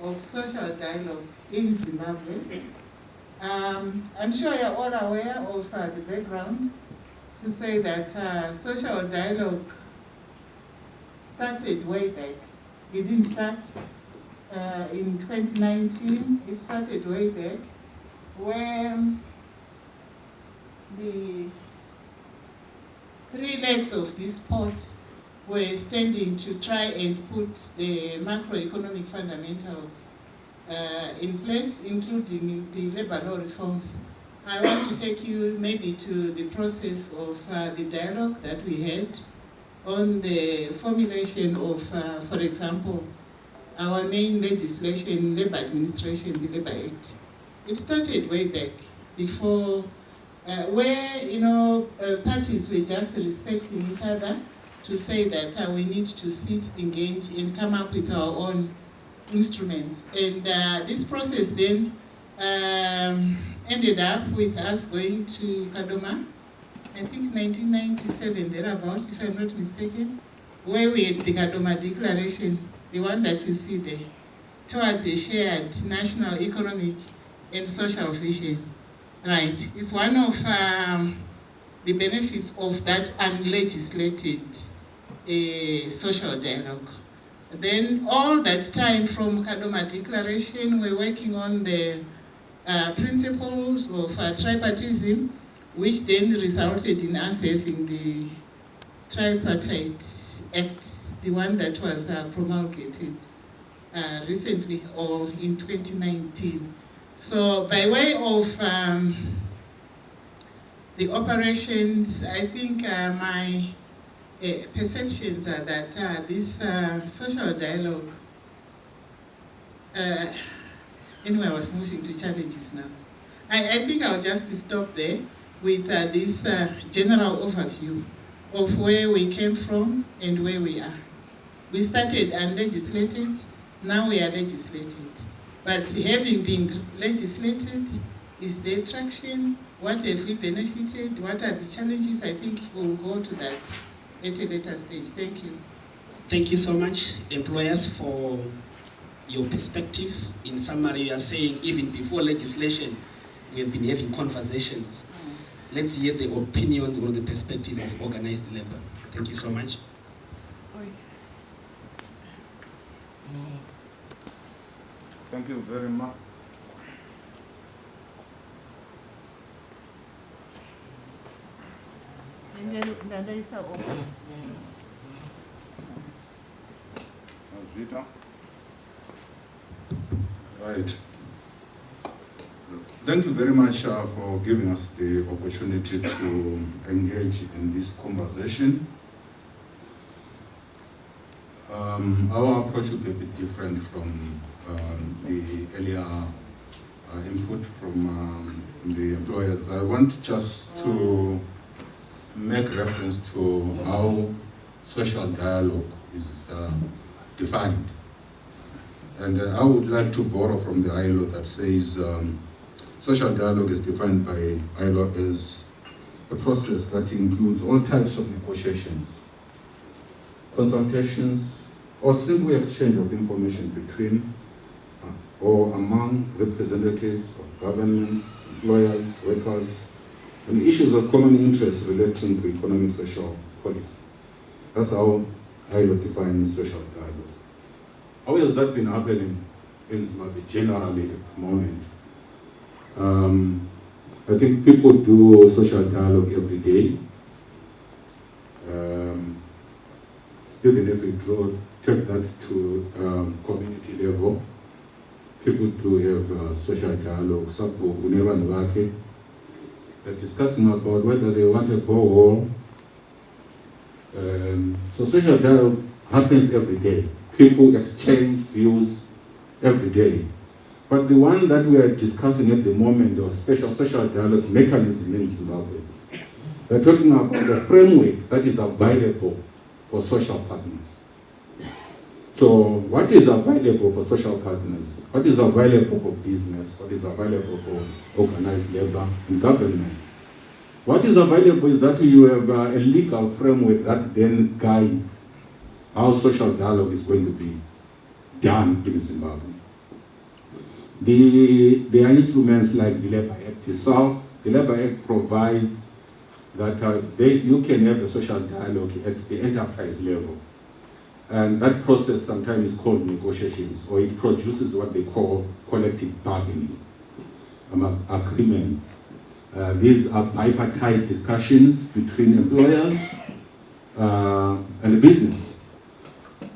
of social dialogue in Zimbabwe. I'm sure you're all aware of the background to say that social dialogue started way back. It didn't start in 2019, it started way back when the three legs of this pot were standing to try and put the macroeconomic fundamentals in place, including the labor law reforms. I want to take you maybe to the process of the dialogue that we had on the formulation of, for example, our main legislation, Labor Administration, the Labor Act. It started way back before, where parties were just respecting each other to say that we need to sit, engage, and come up with our own instruments. And this process then ended up with us going to Kadoma, I think 1997, thereabout, if I'm not mistaken, where we had the Kadoma Declaration, the one that you see there, towards a shared national economic and social vision. Right, it's one of the benefits of that unlegislated social dialogue. Then all that time from Kadoma Declaration, we're working on the principles of tripartism, which then resulted in us having the Tripartite Act, the one that was promulgated recently or in 2019. So by way of the operations, I think my perceptions are that this social dialogue, anyway, I was moving to challenges now. I think I'll just stop there with this general overview of where we came from and where we are. We started unlegislated, now we are legislated. But having been legislated, is there traction? What have we benefited? What are the challenges? I think we'll go to that at a later stage. Thank you. Thank you so much, employers, for your perspective. In summary, you are saying even before legislation, we have been having conversations. Let's hear the opinions or the perspective of organized labor. Thank you so much. Thank you very much. Right. Thank you very much for giving us the opportunity to engage in this conversation. Our approach will be a bit different from the earlier input from the employers. I want just to make reference to how social dialogue is defined. And I would like to borrow from the ILO that says social dialogue is defined by ILO as a process that includes all types of negotiations, consultations, or simple exchange of information between or among representatives of governments, employers, workers, and issues of common interest relating to economic social policy. That's how ILO defines social dialogue. How has that been happening in Zimbabwe generally at the moment? I think people do social dialogue every day. Even if we take that to community level, people do have social dialogue. Some people who never know they're discussing about whether they want a borehole. So social dialogue happens every day. People exchange views every day. But the one that we are discussing at the moment, or special social dialogue mechanism in Zimbabwe, we're talking about the framework that is available for social partners. So what is available for social partners? What is available for business? What is available for organized labor and government? What is available is that you have a legal framework that then guides how social dialogue is going to be done in Zimbabwe. There are instruments like the Labour Act itself. The Labour Act provides that you can have a social dialogue at the enterprise level. And that process sometimes is called negotiations, or it produces what they call collective bargaining agreements. These are bipartite discussions between employers and the business.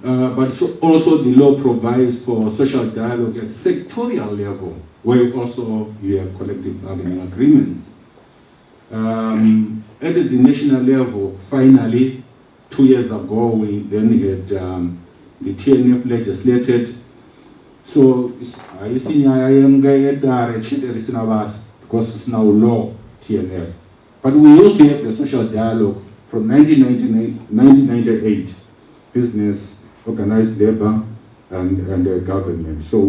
But also the law provides for social dialogue at sectorial level, where also you have collective bargaining agreements. At the national level, finally, 2 years ago, we then had the TNF legislated. So I see I am because it's now law, TNF. But we used to have the social dialogue from 1998, business, organized labor, and the government. So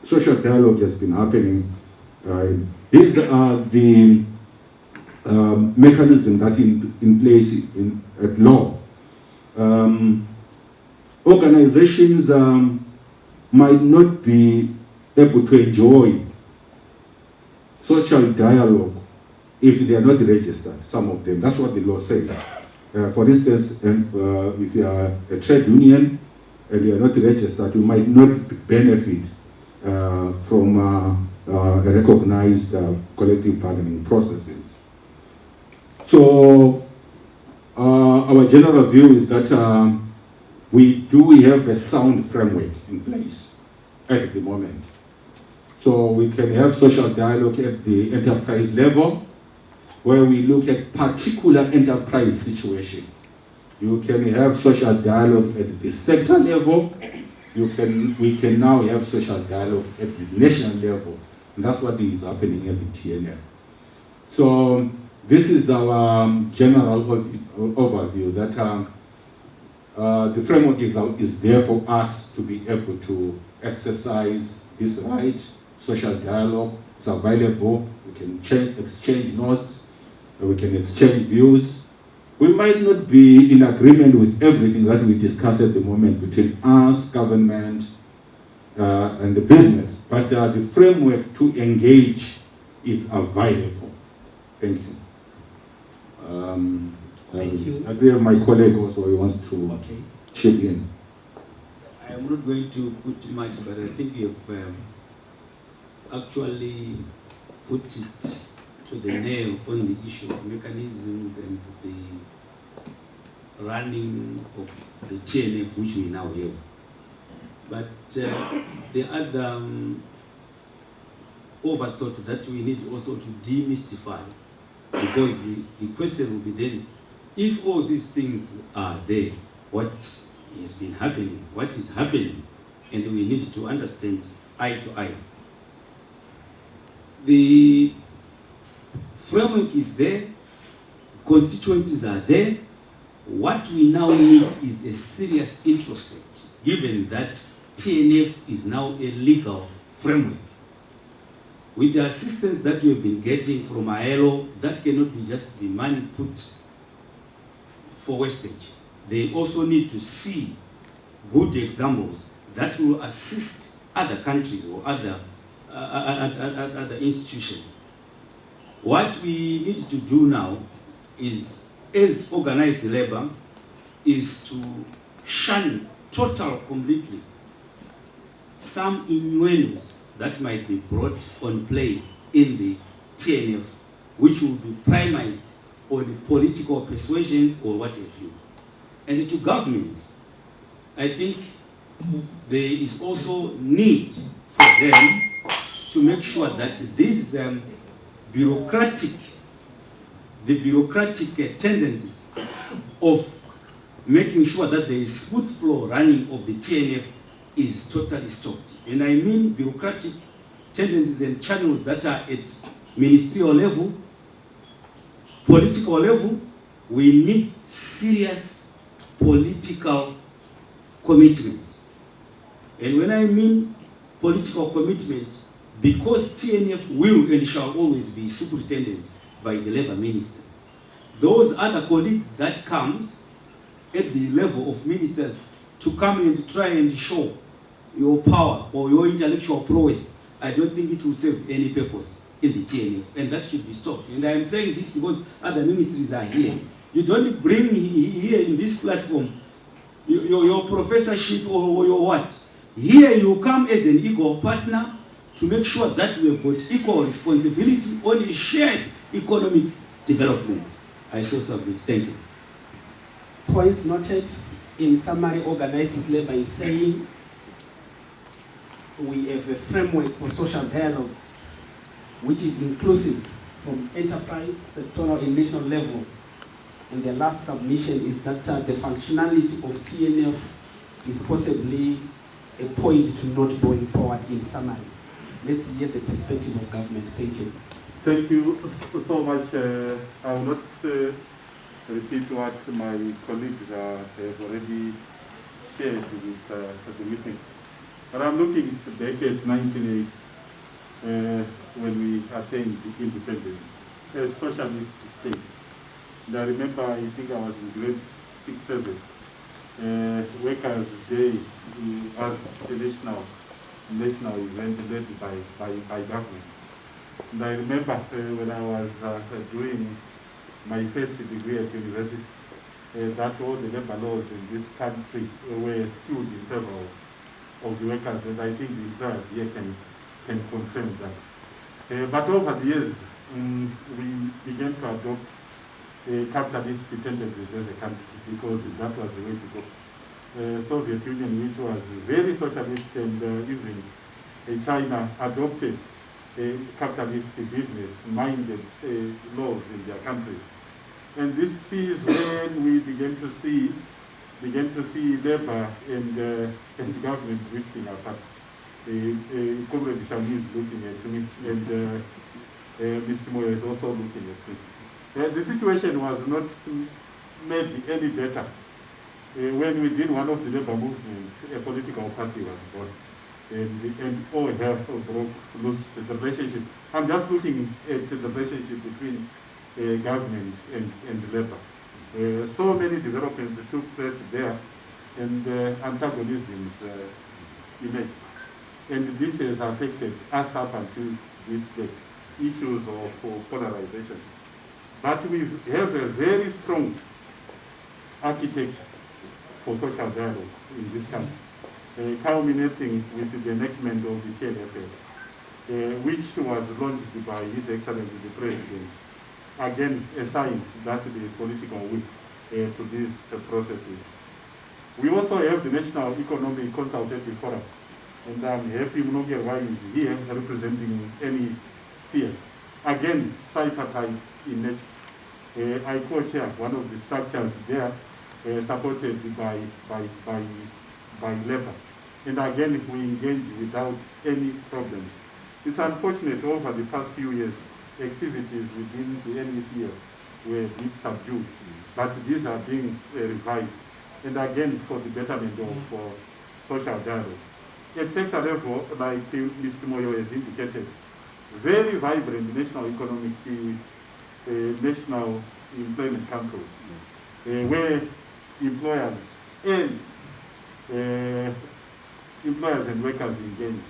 social dialogue has been happening. These are the mechanisms that in place at law. Organizations might not be able to enjoy social dialogue if they are not registered, some of them. That's what the law says. For instance, if you are a trade union and you are not registered, you might not benefit from recognized collective bargaining processes. So our general view is that we have a sound framework in place at the moment. So we can have social dialogue at the enterprise level, where we look at particular enterprise situation. You can have social dialogue at the sector level. We can now have social dialogue at the national level. And that's what is happening at the TNF. So this is our general overview, that the framework is there for us to be able to exercise this right. Social dialogue is available. We can exchange notes. We can exchange views. We might not be in agreement with everything that we discuss at the moment between us, government, and the business, but the framework to engage is available. Thank you. Thank you. I do have my colleague also who wants to chip in. I'm not going to put much, but I think you've actually put it to the nail on the issue of mechanisms and the running of the TNF, which we now have. But the other overthought that we need also to demystify, because the question will be then, if all these things are there, what has been happening, what is happening, and we need to understand eye to eye. The framework is there, constituencies are there. What we now need is a serious introspect, given that TNF is now a legal framework. With the assistance that we have been getting from ILO, that cannot be just be money put for wastage. They also need to see good examples that will assist other countries or other institutions. What we need to do now is, as organized labor, is to shun completely some innuendos that might be brought on play in the TNF, which will be primized on political persuasions or what have you. And to government, I think there is also need for them to make sure that these bureaucratic tendencies of making sure that there is smooth flow running of the TNF is totally stopped. And I mean bureaucratic tendencies and channels that are at ministerial level, political level. We need serious political commitment. And when I mean political commitment, because TNF will and shall always be superintended by the labor minister, those other colleagues that comes at the level of ministers to come and try and show your power or your intellectual prowess I don't think it will serve any purpose in the TNF, and that should be stopped. And I am saying this because other ministries are here. You don't bring here in this platform your professorship or your what. Here you come as an equal partner to make sure that we have got equal responsibility on a shared economic development. I so submit. Thank you. Points noted. In summary, Organized Labor is saying we have a framework for social dialogue which is inclusive from enterprise, sectoral and national level. And the last submission is that the functionality of TNF is possibly a point to note going forward in summary. Let's hear the perspective of government. Thank you. Thank you so much. I will not repeat what my colleagues have already shared with the meeting. But I'm looking back at 1980 when we attained independence as socialist state. And I remember, I think I was in grade 6, 7. Workers' Day as a national event led by government. And I remember when I was doing my first degree at university, that all the labor laws in this country were skewed in favor of the workers, and I think the employers here can confirm that. But over the years, we began to adopt capitalist tendencies as a country because that was the way to go. Soviet Union, which was very socialist, and even China adopted capitalist business-minded laws in their countries. And this is when we began to see labor and government drifting apart. Comrade Shamhuyarira is looking at me, and Mr. Moyo is also looking at me. The situation was not made any better. When within one of the labor movements, a political party was born. And all hell broke loose the relationship. I'm just looking at the relationship between government and labor. So many developments took place there, and antagonisms emerged. And this has affected us up until this day, issues of polarization. But we have a very strong architecture for social dialogue in this country, culminating with the enactment of the TNFL, which was launched by His Excellency the President. Again, a sign that there is political will to these processes. We also have the National Economic Consultative Forum, and I'm happy Mukwehwa is here representing any sphere. Again, tripartite in nature. I co-chair one of the structures there, supported by labor. And again, we engage without any problems. It's unfortunate over the past few years, activities within the NECF were a bit subdued, but these are being revived. And again, for the betterment of social dialogue. At sector level, like Mr. Moyo has indicated, very vibrant national economic, national employment councils, where employers and workers engage,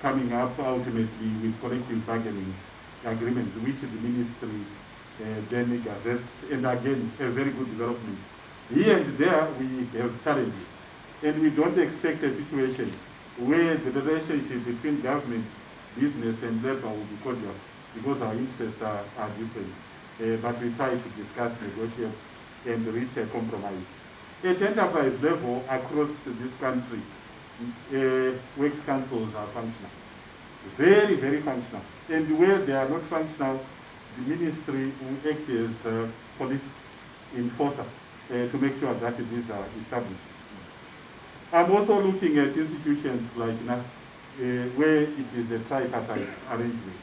coming up ultimately with collective bargaining agreements, which the ministry then gazettes, and again, a very good development. Here and there, we have challenges, and we don't expect a situation where the relationship between government, business, and labor will be cordial, because our interests are different. But we try to discuss, negotiate, and reach a compromise. At enterprise level, across this country, works councils are functional. Very, very functional. And where they are not functional, the ministry will act as police enforcer to make sure that these are established. I'm also looking at institutions like NAS, where it is a tripartite arrangement.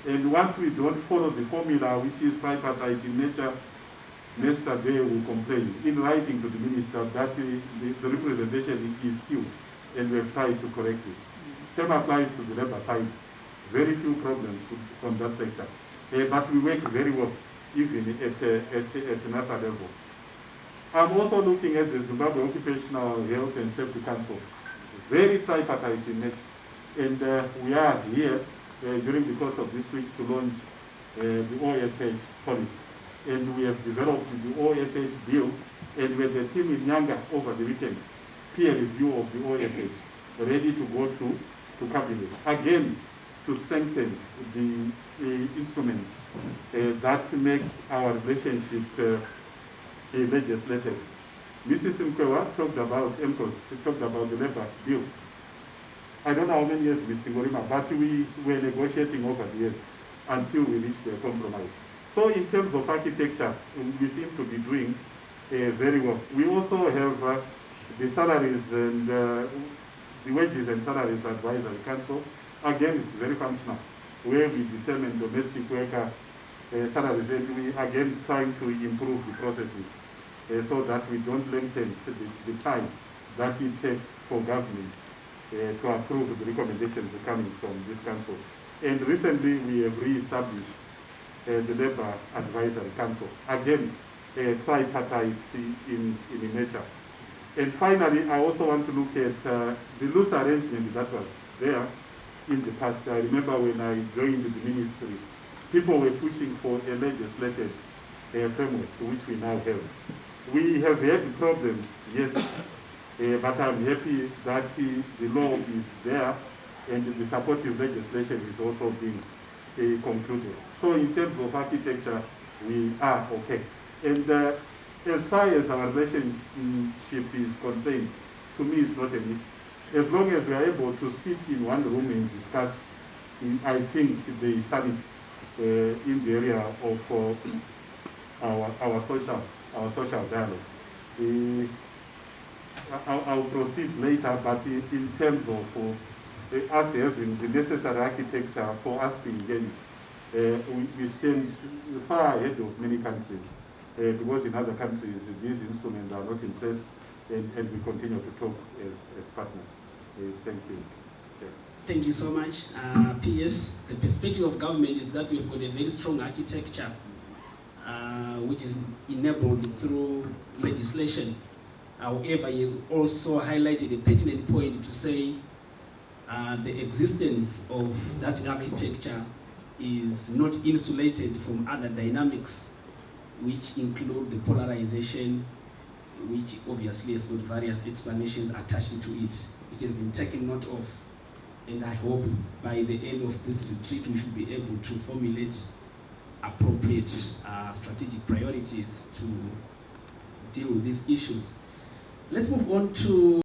And once we don't follow the formula, which is tripartite in nature, next day will complain in writing to the minister that the representation is skewed, and we've tried to correct it. Same applies to the labor side. Very few problems from that sector. But we work very well, even at NASA level. I'm also looking at the Zimbabwe Occupational Health and Safety Council. Very tripartite in nature. And we are here during the course of this week to launch the OSH policy. And we have developed the OSH bill, and with the team in Nyanga over the weekend, peer review of the OSH, ready to go to cabinet. Again, to strengthen the instrument that makes our relationship legislative. Mrs. Mukwehwa talked about MCOS, she talked about the labor bill. I don't know how many years, Mr. Gorima, but we were negotiating over the years until we reached a compromise. So in terms of architecture, we seem to be doing very well. We also have the salaries and the wages and salaries advisory council. Again, it's very functional, where we determine domestic worker salaries, and we again trying to improve the processes so that we don't lengthen the time that it takes for government to approve the recommendations coming from this council. And recently we have re-established the Labour Advisory Council, again tripartite in nature. And finally, I also want to look at the loose arrangement that was there in the past. I remember when I joined the ministry, people were pushing for a legislated framework, which we now have. We have had problems, yes, but I'm happy that the law is there and the supportive legislation is also being concluded. So in terms of architecture, we are okay. And as far as our relationship is concerned, to me it's not an issue. As long as we are able to sit in one room and discuss, I think there is sanity in the area of our social dialogue. I'll proceed later, but in terms of us having the necessary architecture for us to engage, we stand far ahead of many countries, because in other countries these instruments are not in place, and we continue to talk as partners. Thank you. Yes. Thank you so much. PS, the perspective of government is that we've got a very strong architecture, which is enabled through legislation. However, he also highlighted a pertinent point to say the existence of that architecture is not insulated from other dynamics, which include the polarization, which obviously has got various explanations attached to it. It has been taken note of, and I hope by the end of this retreat we should be able to formulate appropriate strategic priorities to deal with these issues. Let's move on to